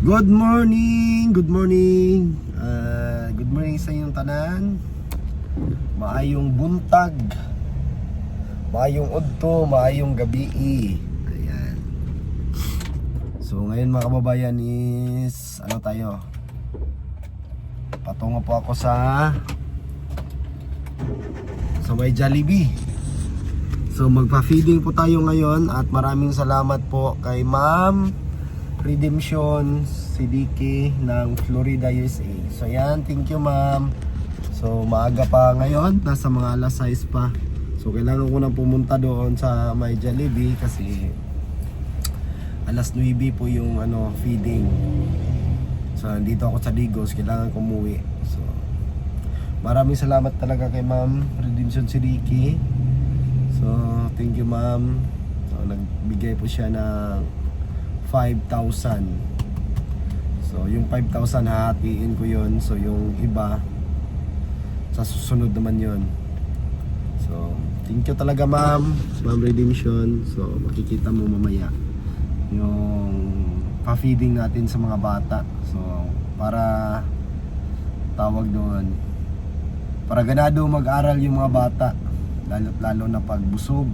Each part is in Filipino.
Good morning! Good morning! Good morning sa inyong tanan. Maayong buntag, maayong udto, maayong gabi. Ayan. So ngayon mga kababayan is ano tayo? Patungo po ako sa may Jollibee. So magpa-feeding po tayo ngayon at maraming salamat po kay Ma'am Redemption Siddiqui ng Florida, USA. So yan, thank you ma'am. So maaga pa ngayon, nasa mga alas 6 pa. So kailangan ko na pumunta doon sa may Jollibee kasi alas 9 po yung feeding. So dito ako sa Digos, kailangan ko umuwi. So maraming salamat talaga kay Ma'am Redemption Siddiqui. So thank you ma'am. So nagbigay po siya ng 5,000. So yung 5,000 hahatiin ko yun. So yung iba sa susunod naman yun. So thank you talaga ma'am Redemption. So makikita mo mamaya yung pa-feeding natin sa mga bata. So para tawag doon, para ganado mag-aral yung mga bata, lalo na pag busog.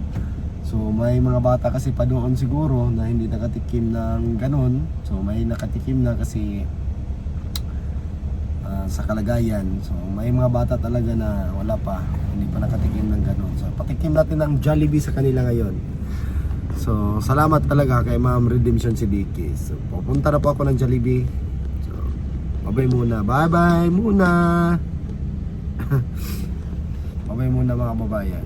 So may mga bata kasi pa doon siguro na hindi nakatikim ng ganun. So may nakatikim na kasi sa kalagayan. So may mga bata talaga na wala pa, hindi pa nakatikim ng ganun. So patikim natin ng Jollibee sa kanila ngayon. So salamat talaga kay Ma'am Redemption Siddiqui. So pupunta na po ako ng Jollibee. So bye muna. Bye muna. Bye muna mga babayan.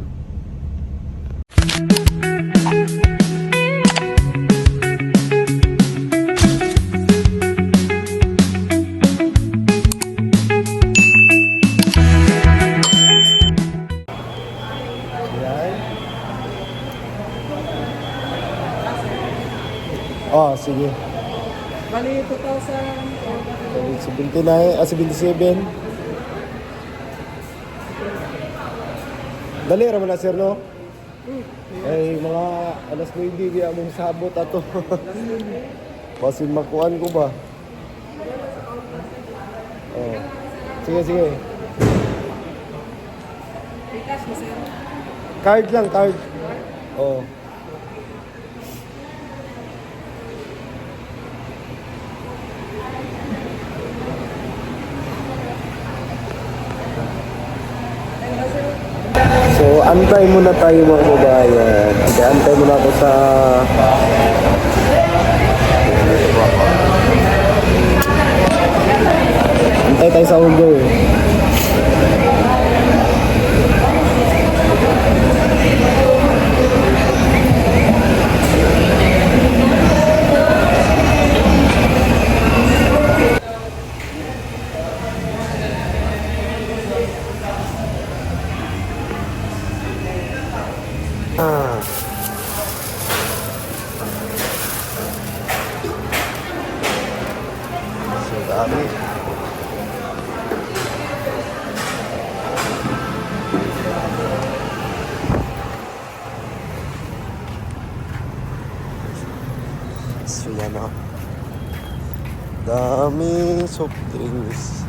Oh, sige. Bali, 2,000 79, 77. Dali ra man na sir no? Ay mga alas 9 di among sabot ato. Basin makuan ko ba? Oh. Sige. Cash mo, sir? Card lang, card. Oh. So, antay muna tayo mga babayan. Okay, antay muna ako sa antay tayo sa ulo eh. So, dami. So, yan o. Daming soft drinks.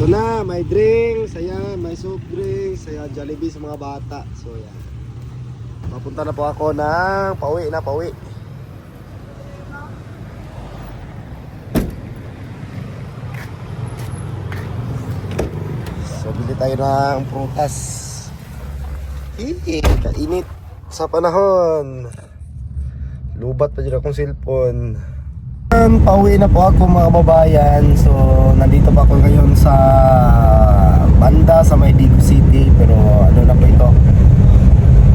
Ito na, may drinks, ayan, may soft drinks, ayan, Jollibee sa mga bata. So yan. Papunta na po ako ng pauwi. So bili tayo ng prutas. Kainit sa panahon. Lubat pa dyan akong cellphone. Pauwi na po ako mga babayan. So nandito pa ako ngayon sa banda sa may Digos City. Pero ano na po ito,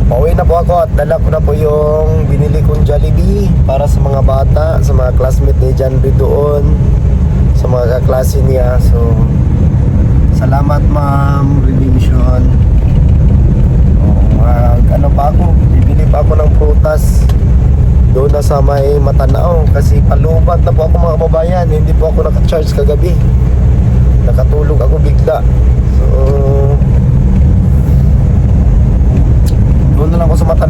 pauwi na po ako at dala ko na po yung binili kong Jollibee para sa mga bata, sa mga classmate ni John Reed doon, sa mga kaklase niya. So salamat Ma'am Redemption. Ano pa ako, bibili pa ako ng prutas doon na sa may Matanao kasi palubat na po ako mga kababayan. Hindi po ako naka-charge kagabi, nakatulog ako bigla. So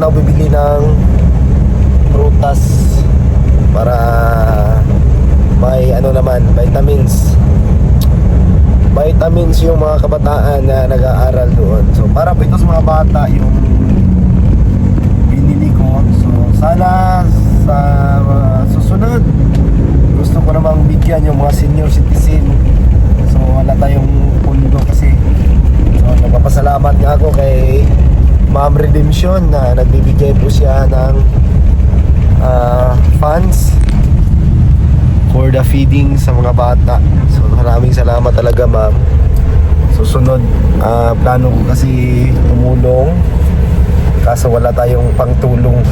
sana ako bibili ng prutas para may ano naman, vitamins yung mga kabataan na nag-aaral doon. So para po ito sa mga bata yung binili ko. So sana sa susunod gusto ko namang bigyan yung mga senior citizen. So wala tayong pundo kasi. So nagpapasalamat nga ako kay Ma'am Redemption na nagbibigay po siya ng funds for the feeding sa mga bata. So maraming salamat talaga, ma'am. Susunod, plano ko kasi tumulong kaso wala tayong pangtulong.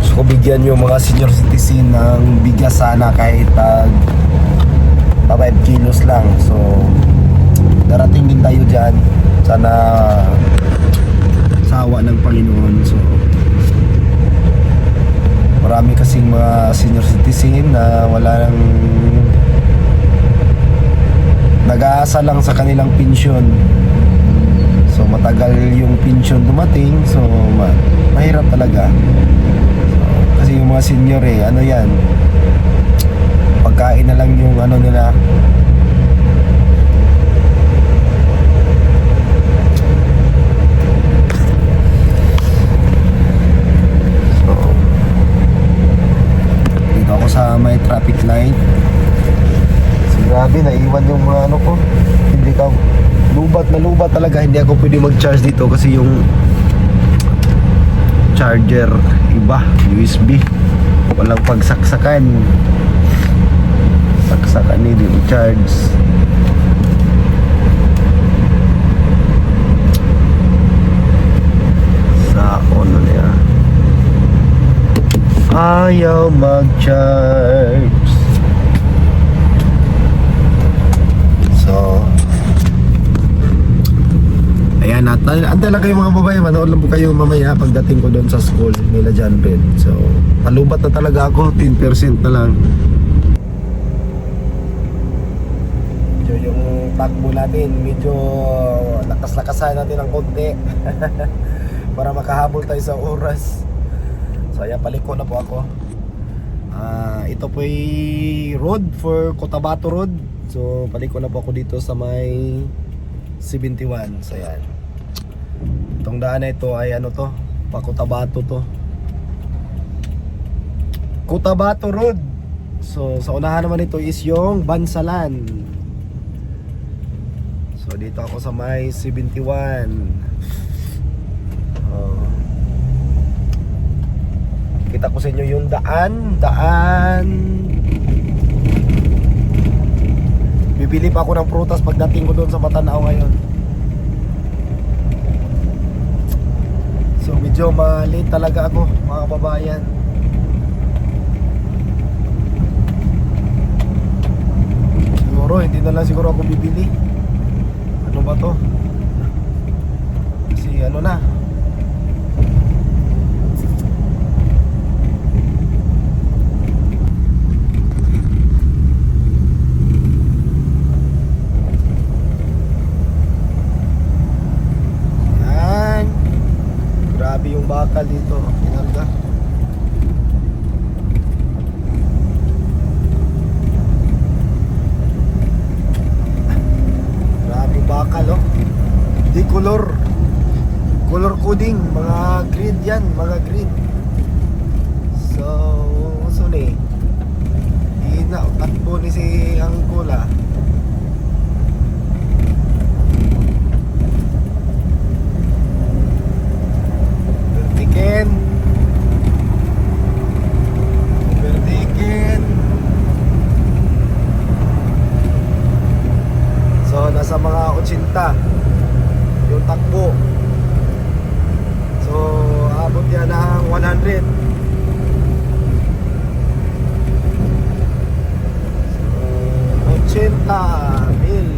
Gusto ko bigyan yung mga senior citizen ng bigas sana kahit 5 kilos lang. So darating din tayo dyan. Sana sa awa ng Panginoon. So marami kasing mga senior citizen na wala nang nag-aasa lang sa kanilang pensyon. So matagal yung pensyon dumating. So mahirap talaga. So, kasi yung mga senior ano yan, pagkain na lang yung ano nila. Sa may traffic light. So grabe, naiwan yung mga ano ko. Hindi ka lubat na lubat talaga. Hindi ako pwede mag-charge dito kasi yung charger iba, USB. Walang pagsaksakan. Saksakan ni di charge. Sa on niya. Ayaw mag-charge. So ayan, antay lang kayo mga babae. Manood lang po kayo mamaya pagdating ko doon sa school nila John Ben. So palubat na talaga ako, 10% na lang. So yung takbo natin, medyo lakas-lakasan natin ng konti para makahabol tayo sa oras. So ayan, paliko na po ako. Ito po ay road for Cotabato Road. So paliko na po ako dito sa may 71. So ayan, itong daan na ito ay ano to, pa Cotabato to, Cotabato Road. So sa unahan naman ito is yung Bansalan. So dito ako sa may 71. Kita ko sa inyo yung daan. Bibili pa ako ng prutas pagdating ko doon sa Matanao ngayon. So medyo late talaga ako, mga kababayan. Siguro hindi na lang siguro ako bibili. Ano ba to? Kasi ano na, grabe yung bakal dito, kinalga. Grabe bakal, oh. Di color coding, mga grid yan, mga grid. So ni ina takbo ni si Angkola. Overtaken. So nasa mga 80 yung takbo. So abot yan ng 100. So 80 mil.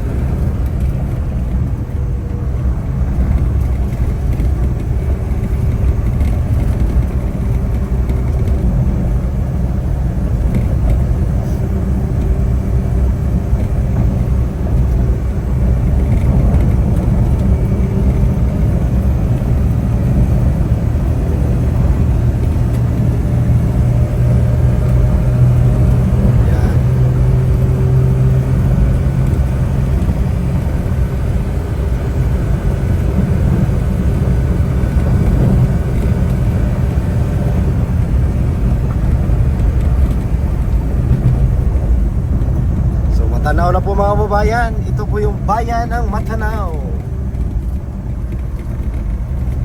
Matanaw na po mga kababayan. Ito po yung bayan ng Matanaw.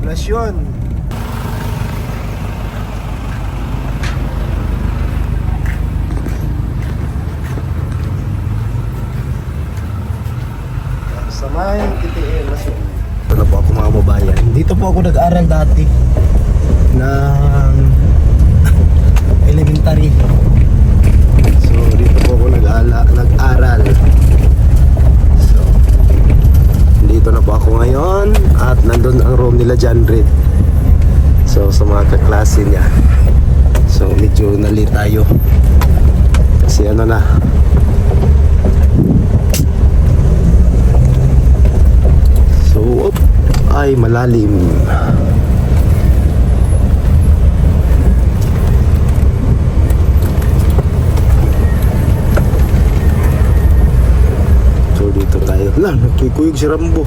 Lasyon. Sa may TTL Lasyon. Ito na po ako mga kababayan. Dito po ako nag-aral dati ng elementary. So dito po ako nag-aral. So dito na po ako ngayon at nandun ang room nila John Reed. So sa mga kaklase niya. So medyo nali tayo. Kasi ano na, so ay malalim. So dito tayo. Wala, nagkikuyog si Rambo.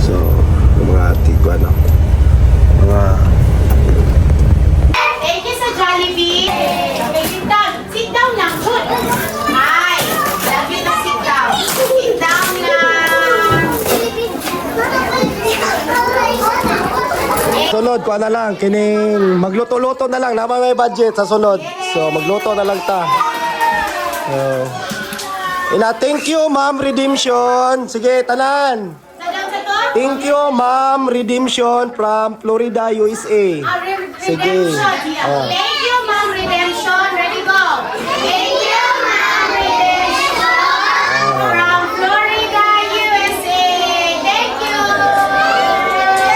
So, yung mga tigo ano, mga Thank you sa Jollibee. Okay, sit down. Sit down lang. Good. Hi. Love you na sit down. Sit down lang. sunod ko na lang kining magluto-luto na lang naman may budget sa sunod. So magluto na lang ta. Thank you Ma'am Redemption. Sige, tanan. Sa down sa to? Thank you Ma'am Redemption from Florida, USA. Sige. Oh. Thank you, Ma'am Redemption. Ready, go. Thank you, Ma'am Redemption. From Florida, USA. Thank you.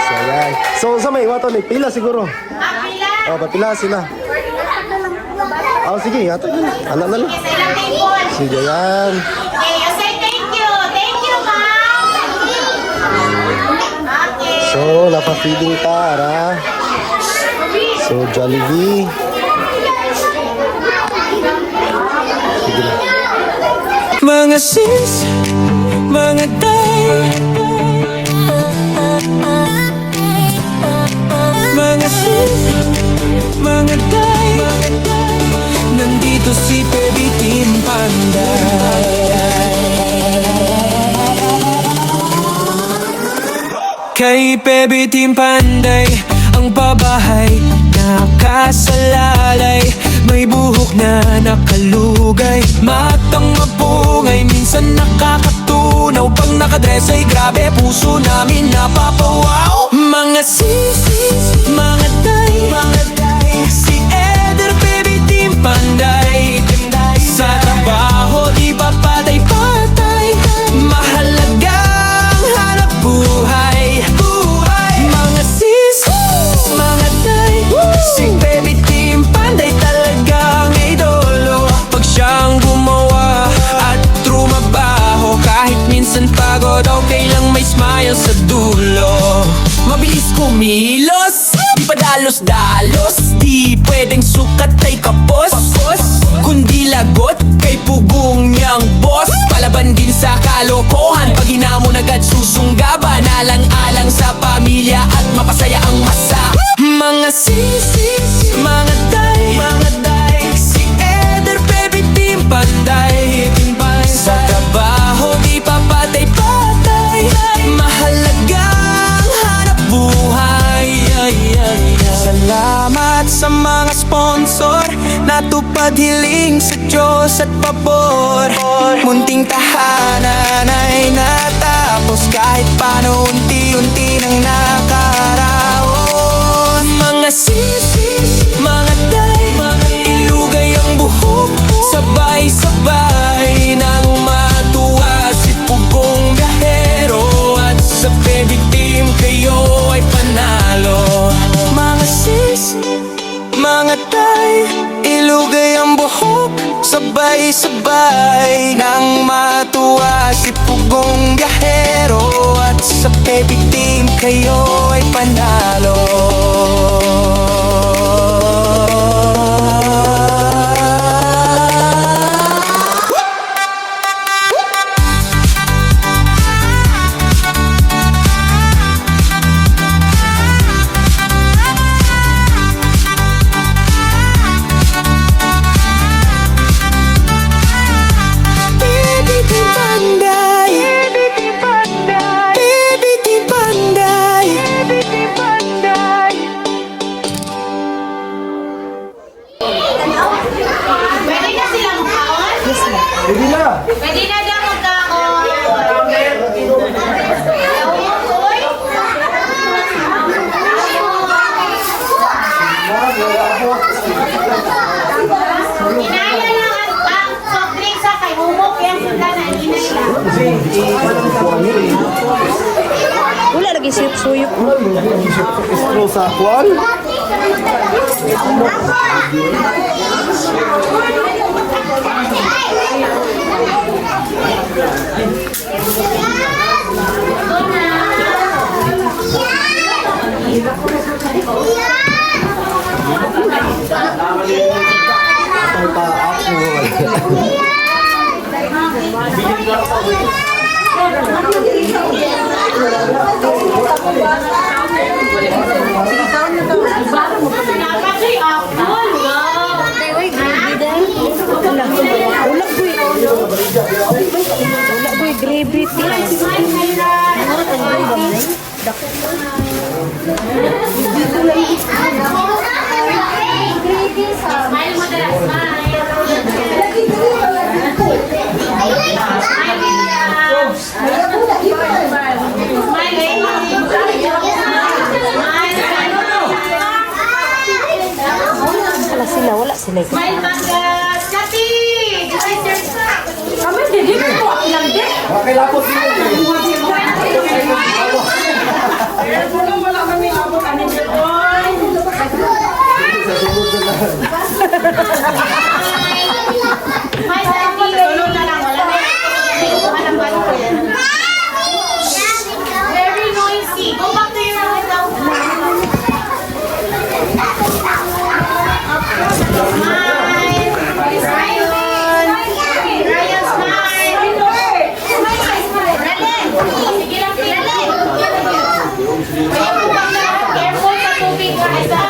So yan. So sa may iwato ni pila siguro. Kapila. Oh, papila sila. Oh, sige, ato na. Ano na lang. Okay, sa ilang table. Sige yan. Okay, I say thank you. Thank you, Ma'am. Okay. So, napafeeding tara. So, Jollibee. Sige na. Mga sis, mga day, mga sis, mga day, nandito si Baby Team Panday. Kay Baby Team Panday, ang pabahay nakasalalay, may buhok na nakalugay, matang mapungay, minsan nakakatunaw. Pag nakadress ay grabe, puso namin napapawaw. Mga sis, mga day, si Eder Baby Team Panday. Sa trabaho di pa patay-patay, mahalagang hanap buhay. Mga sis, mga day, si Baby Team Panday talagang idolo. Pag siyang gumawa at trumabaho, kahit minsan pagod, okay lang may smile sa dulo. Mabilis kumilos, di pa dalos-dalos, di pwedeng sukat ay kapos, kundi lagot kay pugong niyang boss. Palaban din sa kalokohan, pag hinamon agad susunggaban, alang-alang sa pamilya at mapasaya ang masa. Mga sisi, mga day, si Eder Baby Team Panday. Sa trabaho di pa patay-patay, mahalagang hanap buhay. Salamat sa mga sponsor, natupad hiling sa Diyos at pabor. Munting tahanan ay natapos, kahit paano unti-unti nang nakaraon. Mga sisi, mga day, ilugay ang buhok, sabay-sabay nang matuwa si Pugong Biyahero. At sa Baby Team kayo ay panalo. Mga sis, mga tay, ilugay ang buhok, sabay-sabay nang matuwa si Pugong Biyahero. At sa Baby Team kayo ay panalo. Pwede na. Pwede na daw magkaon. Inaya lang ang soft drinks sa kay humok yan sila na inay lang. Wala lagi suyop-suyop. Istro sa kwan. Ay pa ako. Nakakay apple. Wow. Wala ko gravy tea. Smile mo dala, smile. Wala sila, wala sila. Smile Bagas! Kati! Kami, hindi ko ilang din. Kakilapot din. Wala kami abot anin dito. Smile Kati! Tulog na lang, wala na. Walang balo ko yan. Very noisy. Go back to your room now. Smile! Ryan! Ryan, smile! Ralen! Sige lang, Ralen! Kaya po bang careful sa tubig ka isa.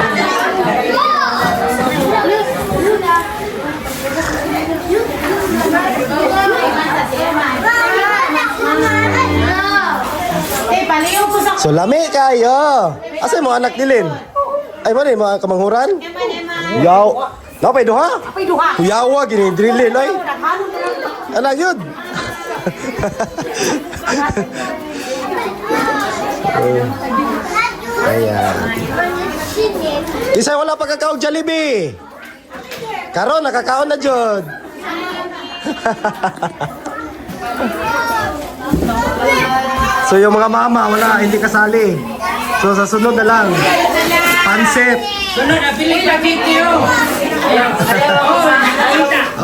Eh, palayo ko sa... So lami kayo. Asa mo anak nilin? Ay mo ni mga kamanghuran? Eman, eman. Yaw. Napay duha? Ay, duha. Kuyawa gini drilin oy. Anak yun. Ayan. Isay wala pa kakaog Jollibee. Karon nakakaon na jud. So yung mga mama wala hindi kasali. So sa sunod na lang. Pansit. Sunod, napili ka video.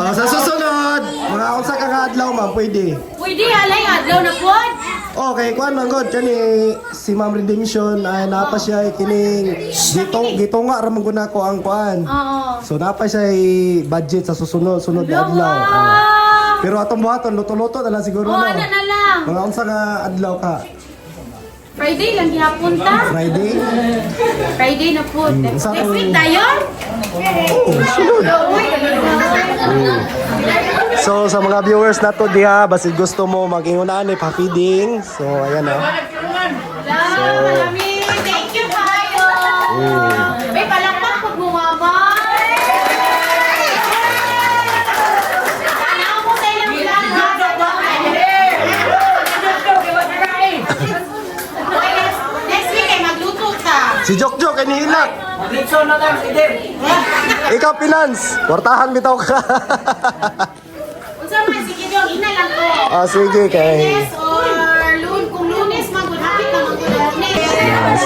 Sa susunod, mga unsa ka nga adlaw ma'am pwede. Pwede, alay, adlaw na po. Okay, kuan man god kani si Ma'am Redemption ay napa siya kining gitunga ra man gud nako ang kuan. Oo. So napa siya budget sa sunod na adlaw. Pero atong buhaton luto-luto na lang siguro Oo, no. ano na lang. Mga unsa nga adlaw ka? Friday lang gihapon ta. Friday? Friday na po. Next Sa- week tayo? Oh, sunod. So sa mga viewers nato diha basid gusto mo mag-ingunan ni pa-feeding. So ayan oh. Maraming thank you kayo. May palakpak pag bumaba. Sana mo tayo lang next week ay magluto ka. Si Jokjok ay nihilak. Dito na tayo, Idir. Ikaw finance, kwartahan bitaw ka. Unsa man sige dong ina lang ko. Sige kay. Lunes or kung Lunes maghapit na maglunes.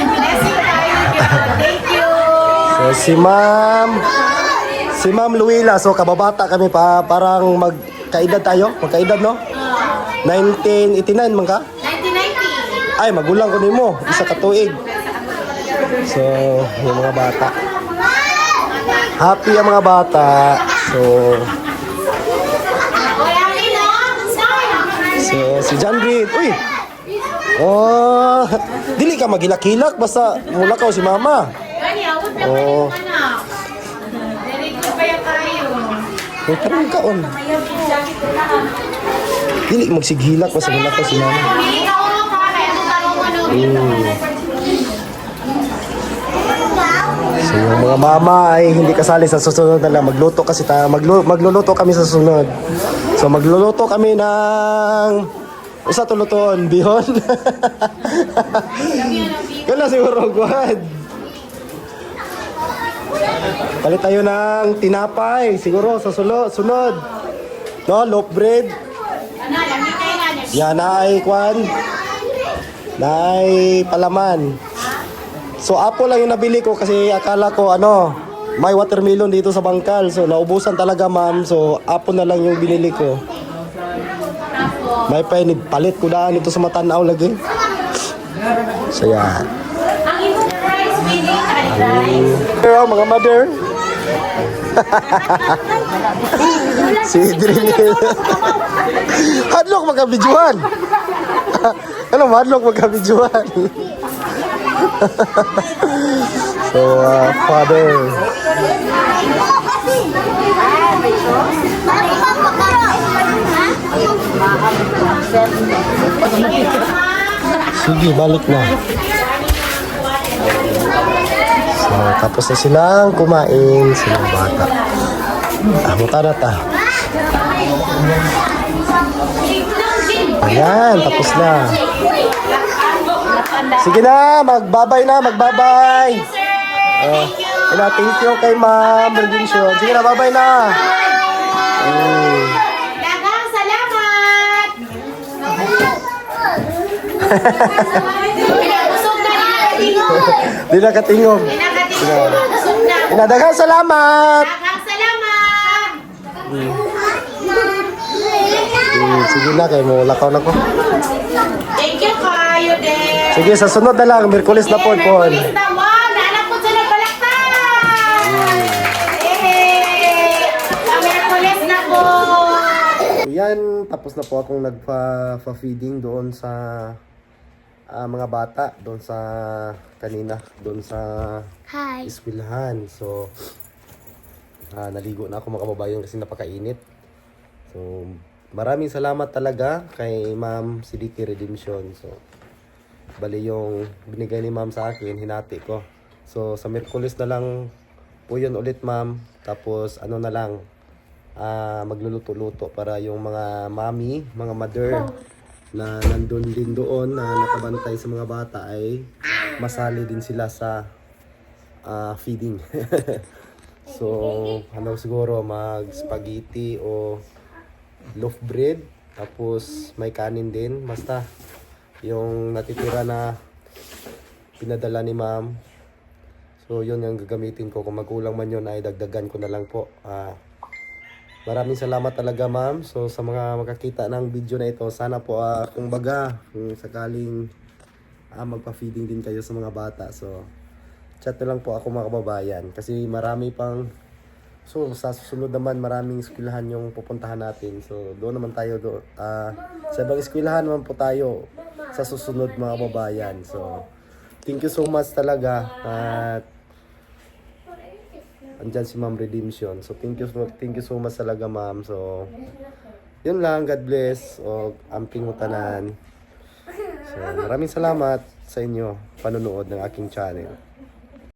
Blessing tayo. Thank you. So si Ma'am Luila, so kababata kami pa, parang magkaedad tayo, magkaedad no? 1989 man ka? 1990. Ay, magulang ko nimo, isa ka tuig. So, yung mga bata. Happy ang mga bata. So, si John Reed, uy! Oh, dili ka magilak-hilak, basta mula ka o si mama. Gani, awot na Oh. pa anak. Very good pa yan kayo. May karang kaon. Dili magsighilak, basta mula ka o si mama. Hindi ka ulo ka, kaya mo tanong ano. So yung mga mama ay hindi kasali sa susunod na lang magluto kasi magluluto kami sa susunod. So So magluluto kami ng usa to lutoon, bihon. Kala siguro guad. Palit tayo ng tinapay, siguro sa sunod. No, loaf bread. Yan ay kwan. Nay palaman. So apple lang yung nabili ko kasi akala ko may watermelon dito sa bangkal. So naubusan talaga ma'am. So apple na lang yung binili ko. May palit ko daan ito sa Matanaw lagi. So yan. Ang imong price bidding guys. Pero mga mother. Si Drinil. Hadlock magkabidjuhan. Ano hadlock magkabidjuhan. So father. Sige, balik na. So, tapos na silang kumain sa mga bata. Muta na ta. Ayan, tapos na. Sige na, magbabay na, magbabay. Thank you kay Ma'am Redemption. Sige na, babay na. Daghang salamat. Busog na nakatingog. Di na katingog. Nakatingog. Busog na. Daghang salamat. Daghang salamat. Sige na, kayo mo lakaw na ko. Thank you kayo din. Sige, sa sunod na lang, Merkulis na po. Merkulis na mo. Naanak po sa nagbalaktan. Ang Merkulis na po. Yan, tapos na po akong nagpa-feeding doon sa mga bata, doon sa kanina, doon sa eskwelahan. So, naligo na ako mga kababayan kasi napakainit. So, maraming salamat talaga kay Ma'am Sidiki Redemption. So, bali yung binigay ni Ma'am sa akin, hinati ko. So, sa Merkulis na lang po yun ulit Ma'am. Tapos, na lang, magluluto-luto para yung mga mami, mga mother na nandun din doon na nakabantay sa mga bata ay masali din sila sa feeding. So, siguro mag-spaghetti o loaf bread, tapos may kanin din, basta yung natitira na pinadala ni Ma'am. So, yun yung gagamitin ko. Kung magkulang man yun ay dagdagan ko na lang po. Maraming salamat talaga Ma'am. So sa mga makakita ng video na ito, sana po kung sakaling magpa-feeding din kayo sa mga bata. So chat na lang po ako mga kababayan. Kasi marami pang, so sa susunod naman maraming eskwelahan yung pupuntahan natin. So doon naman tayo, sa ibang eskwelahan naman po tayo sa susunod mga kababayan. So thank you so much talaga. At andyan si Ma'am Redemption. So thank you so much talaga Ma'am. So yun lang, God bless. O amping utanan. So maraming salamat sa inyo panonood ng aking channel.